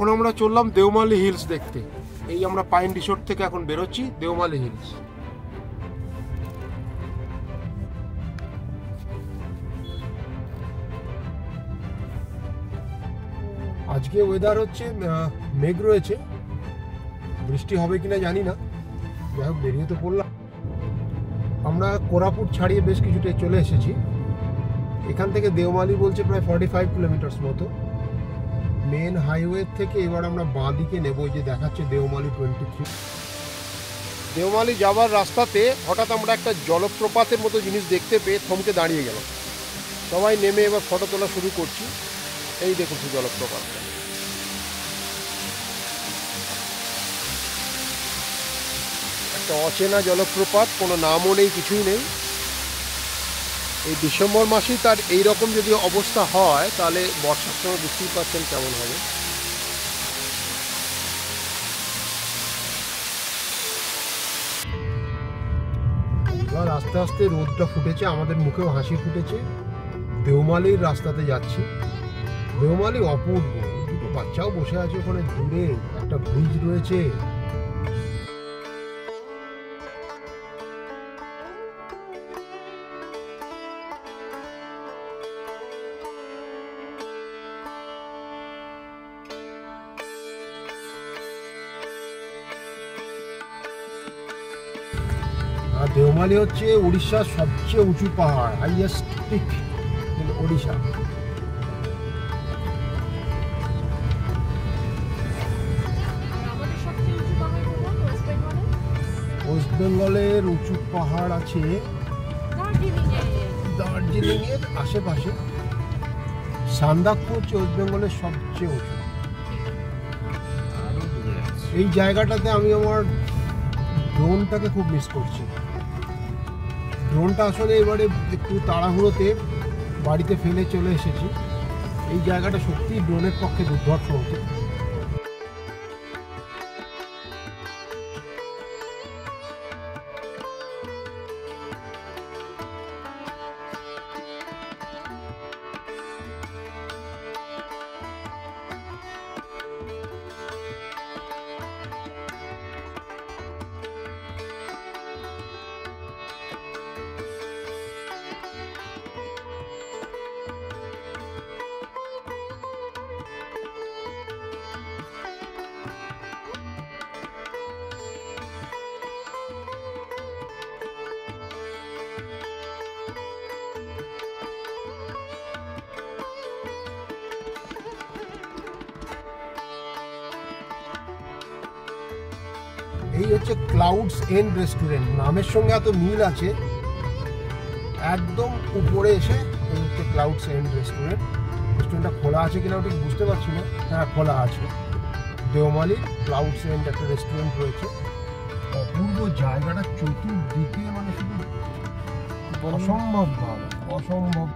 এখন আমরা চললাম দেওমালি হিলস দেখতে। এই আমরা পাইন রিসোর্ট থেকে এখন বেরোচ্ছি দেওমালি হিলস। আজকে ওয়েদার হচ্ছে মেঘ রয়েছে, বৃষ্টি হবে কিনা জানি না, যাই হোক বেরিয়ে তো পড়লাম। আমরা কোরাপুট ছাড়িয়ে বেশ কিছুটা চলে এসেছি। এখান থেকে দেওমালি বলছে প্রায় 45 কিলোমিটার মতো। মেন হাইওয়ে থেকে এবার আমরা বাঁ দিকে নেব, যে দেখাচ্ছে দেওমালি 23। দেওমালি যাওয়ার রাস্তাতে হঠাৎ আমরা একটা জলপ্রপাতের মতো জিনিস দেখতে পেয়ে থমকে দাঁড়িয়ে গেলাম। সবাই নেমে এবার ফটো তোলা শুরু করছি। এই দেখুন সেই জলপ্রপাতটা। একটা অচেনা জলপ্রপাত, কোনো নামও নেই, কিছুই নেই। এই ডিসেম্বর মাসেই তার এইরকম যদি অবস্থা হয় তাহলে বর্ষার সময় বুঝতেই পারছেন কেমন হবে। এবার আস্তে আস্তে রোদটা ফুটেছে, আমাদের মুখেও হাসি ফুটেছে। দেওমালির রাস্তাতে যাচ্ছি। দেওমালি অপূর্ব, দুটো বাচ্চাও বসে আছে ওখানে, দূরে একটা ব্রিজ রয়েছে। আর দেওমালি হচ্ছে উড়িষ্যার সবচেয়ে উঁচু পাহাড়, highest peak in Odisha. West বেঙ্গলের উঁচু পাহাড় আছে দার্জিলিং এর আশেপাশে। সান্দাকফু হচ্ছে ওয়েস্ট বেঙ্গলের সবচেয়ে উঁচু। এই জায়গাটাতে আমি আমার ড্রোনটাকে খুব মিস করছি। ড্রোনটা আসলে এবারে একটু তাড়াহুড়োতে বাড়িতে ফেলে চলে এসেছি। এই জায়গাটা সত্যিই ড্রোনের পক্ষে দুর্ধর্ষ হতো। এই হচ্ছে ক্লাউডস এন্ড রেস্টুরেন্ট, নামের সঙ্গে এত মিল আছে। একদম উপরে এসে এই হচ্ছে ক্লাউডস এন্ড রেস্টুরেন্ট। রেস্টুরেন্টটা খোলা আছে কিনা ওটা বুঝতে পারছি না। হ্যাঁ, খোলা আছে। দেওমালি ক্লাউডস এন্ড একটা রেস্টুরেন্ট রয়েছে। অপূর্ব জায়গাটা, চতুর্দিকে মানে শুধু অসম্ভব ভালো, অসম্ভব।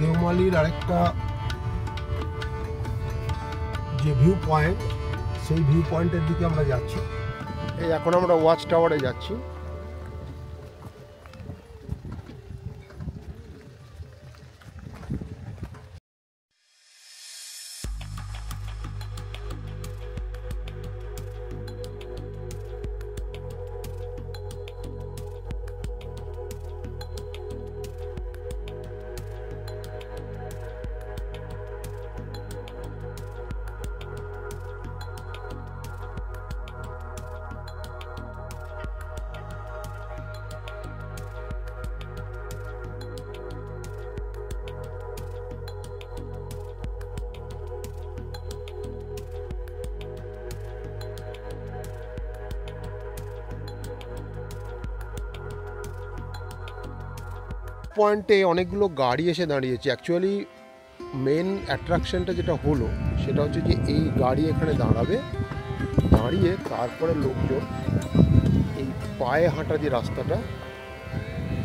দেওমালির আরেকটা যে ভিউ পয়েন্ট, সেই ভিউ পয়েন্টের দিকে আমরা যাচ্ছি। এই এখন আমরা ওয়াচ টাওয়ারে যাচ্ছি। পয়েন্টে অনেকগুলো গাড়ি এসে দাঁড়িয়েছে। অ্যাকচুয়ালি মেন অ্যাট্রাকশনটা যেটা হলো সেটা হচ্ছে যে এই গাড়ি এখানে দাঁড়াবে, দাঁড়িয়ে তারপরে লোকজন এই পায়ে হাঁটা যে রাস্তাটা,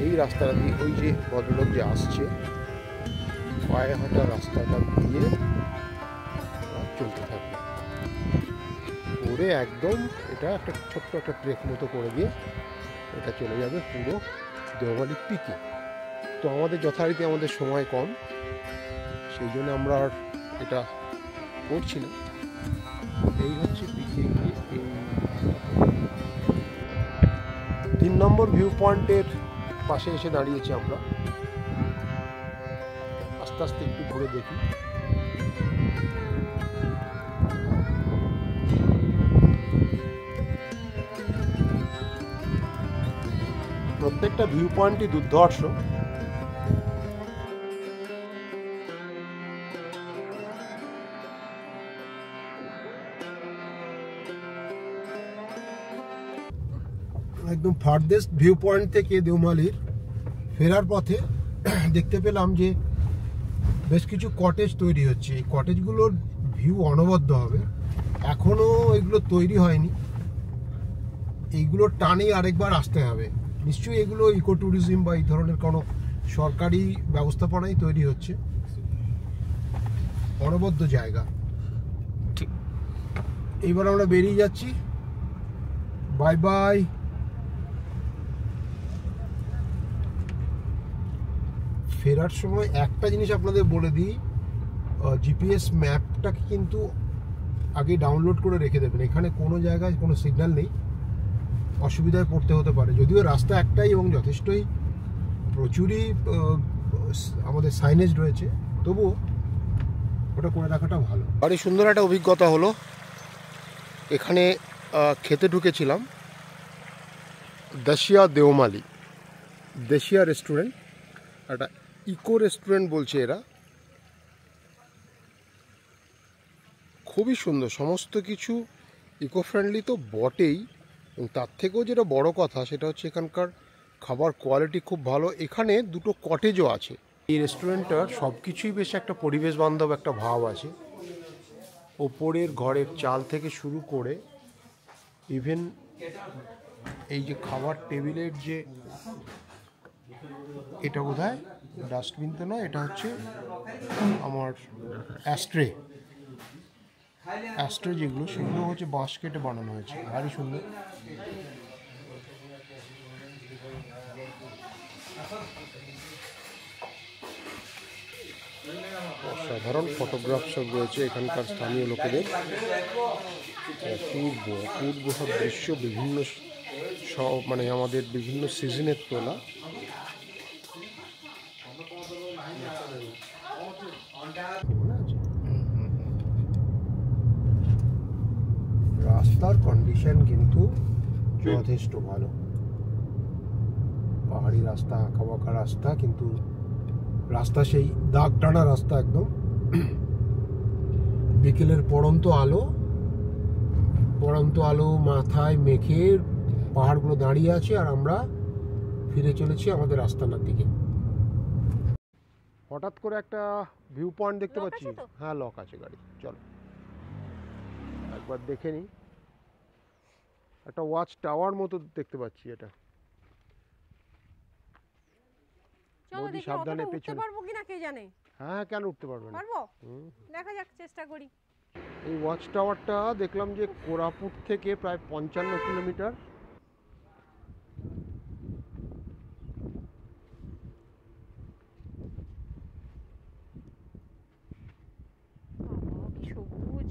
এই রাস্তাটা দিয়ে ওই যে ভদ্রলোক যে আসছে পায়ে হাঁটা রাস্তাটা দিয়ে চলতে থাকবে করে একদম এটা একটা ছোট্ট একটা ট্রেক মতো করে দিয়ে এটা চলে যাবে পুরো দেওয়ালি পিকে। তো আমাদের যথারীতি আমাদের সময় কম, সেই জন্য আমরা আর এটা করছি না। এই হচ্ছে পিকে গিয়ে এই 3 নম্বর ভিউ পয়েন্টের পাশে এসে দাঁড়িয়েছি আমরা। আস্তে আস্তে একটু ঘুরে দেখি। প্রত্যেকটা ভিউ পয়েন্টই দুর্ধর্ষ। একদম ফার্দেস্ট ভিউ পয়েন্ট থেকে দেওমালির ফেরার পথে দেখতে পেলাম যে বেশ কিছু কটেজ তৈরি হচ্ছে। এই কটেজগুলোর ভিউ অনবদ্য হবে, এখনো এগুলো তৈরি হয়নি, এইগুলোর টানেই আরেকবার আসতে হবে। নিশ্চয়ই এগুলো ইকো ট্যুরিজম বা এই ধরনের কোনো সরকারি ব্যবস্থাপনায় তৈরি হচ্ছে। অনবদ্য জায়গা। ঠিক, এইবার আমরা বেরিয়ে যাচ্ছি। Bye bye. ফেরার সময় একটা জিনিস আপনাদের বলে দিই, জিপিএস ম্যাপটাকে কিন্তু আগে ডাউনলোড করে রেখে দেবেন। এখানে কোনো জায়গায় কোনো সিগন্যাল নেই, অসুবিধায় পড়তে হতে পারে। যদিও রাস্তা একটাই এবং যথেষ্টই প্রচুরই আমাদের সাইনেজ রয়েছে, তবুও ওটা করে রাখাটা ভালো। আরই সুন্দর একটা অভিজ্ঞতা হলো। এখানে খেতে ঢুকেছিলাম দেশিয়া দেওমালি, দেশিয়া রেস্টুরেন্ট, একটা ইকো রেস্টুরেন্ট বলছে এরা। খুবই সুন্দর, সমস্ত কিছু ইকো ফ্রেন্ডলি তো বটেই, এবং তার থেকেও যেটা বড় কথা সেটা হচ্ছে এখানকার খাবার কোয়ালিটি খুব ভালো। এখানে দুটো কটেজও আছে। এই রেস্টুরেন্টটার সব কিছুই বেশ একটা পরিবেশ বান্ধব একটা ভাব আছে। ওপরের ঘরের চাল থেকে শুরু করে ইভেন এই যে খাবার টেবিলের যে, এটা বোধহয় ডাস্টবিন তো নয়, এটা হচ্ছে আমার অ্যাস্ট্রে যেগুলো, সেগুলো হচ্ছে বাঁশ কেটে বানানো হয়েছে। ভারী সুন্দর। অসাধারণ ফটোগ্রাফ সব রয়েছে এখানকার স্থানীয় লোকেদের। অপূর্ব সব দৃশ্য, বিভিন্ন সব মানে আমাদের বিভিন্ন সিজনের তোলা। রাস্তার কন্ডিশন কিন্তু যথেষ্ট ভালো। পাহাড়ি রাস্তা, আঁকা বাঁকা রাস্তা, কিন্তু রাস্তা সেই দাগ টানা রাস্তা একদম। বিকেলের পড়ন্ত আলো মাথায় মেখে পাহাড়গুলো দাঁড়িয়ে আছে, আর আমরা ফিরে চলেছি আমাদের আস্তানার দিকে। হঠাৎ করে একটা ভিউ পয়েন্ট দেখতে পাচ্ছি। হ্যাঁ, লক আছে গাড়ি, চলো একবার দেখে নিই। একটা ওয়াচ টাওয়ার মতো দেখতে পাচ্ছি। এটা চলো সাবধানে পেছনে পারবো কিনা কে জানে। হ্যাঁ, কেন উঠতে পারবে না, পারবো, দেখা যাক, চেষ্টা করি। এই ওয়াচ টাওয়ারটা দেখলাম যে কোরাপুট থেকে প্রায় 55 কিলোমিটার। সবুজ।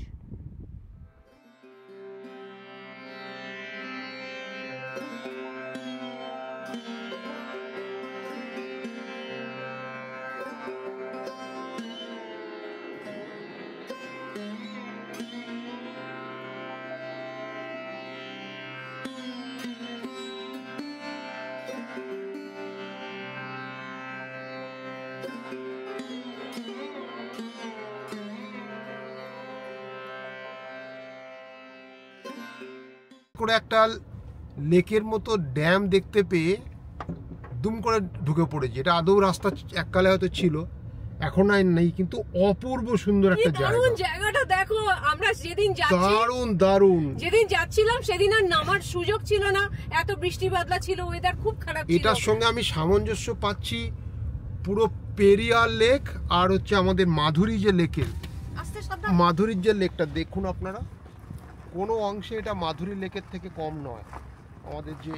করে একটা লেকের মতো ড্যাম দেখতে পেয়ে দুম করে ঢুকে পড়েছি। এটা আদৌ রাস্তা এককালে হয়তো ছিল, এখন আর নেই, কিন্তু অপূর্ব সুন্দর একটা জায়গা। জায়গাটা দেখো, আমরা যেদিন দারুণ যেদিন যাচ্ছিলাম সেদিন আর নামার সুযোগ ছিল না, এত বৃষ্টি বাদলা ছিল, ওয়েদার খুব খারাপ ছিল। এটার সঙ্গে আমি সামঞ্জস্য পাচ্ছি পুরো পেরিয়ার লেক আর হচ্ছে আমাদের মাধুরী যে লেকের, মাধুরীর যে লেকটা দেখুন আপনারা, কোনো অংশে এটা মাধুরী লেকের থেকে কম নয়। আমাদের যে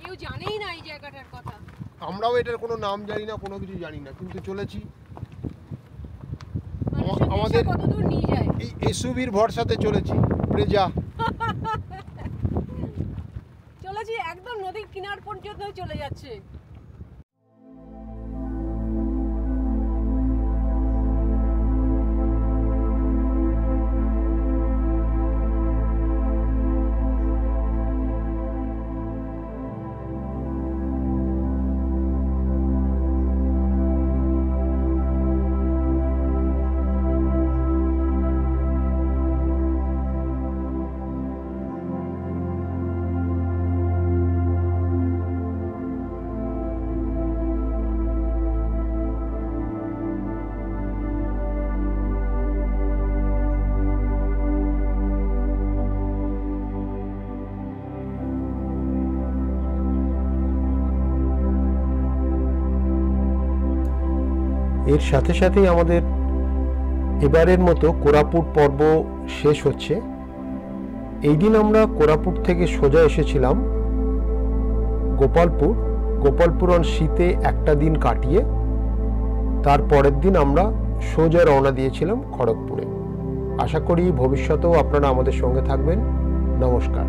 কেউ জানেই না এই জায়গাটার কথা, আমরাও এটার কোনো নাম জানি না, কোনো কিছু জানি না, কিন্তু চলেছি আমাদের কতদূর নিয়ে যায় এই এসইউভির ভরসাতে চলেছি। ব্রেজা চলেছি, একদম নদীর কিনার পর্যন্ত চলে যাচ্ছে। এর সাথে সাথেই আমাদের এবারের মতো কোরাপুট পর্ব শেষ হচ্ছে। এই দিন আমরা কোরাপুট থেকে সোজা এসেছিলাম গোপালপুর শীতে একটা দিন কাটিয়ে তার পরের দিন আমরা সোজা রওনা দিয়েছিলাম খড়গপুরে। আশা করি ভবিষ্যতেও আপনারা আমাদের সঙ্গে থাকবেন। নমস্কার।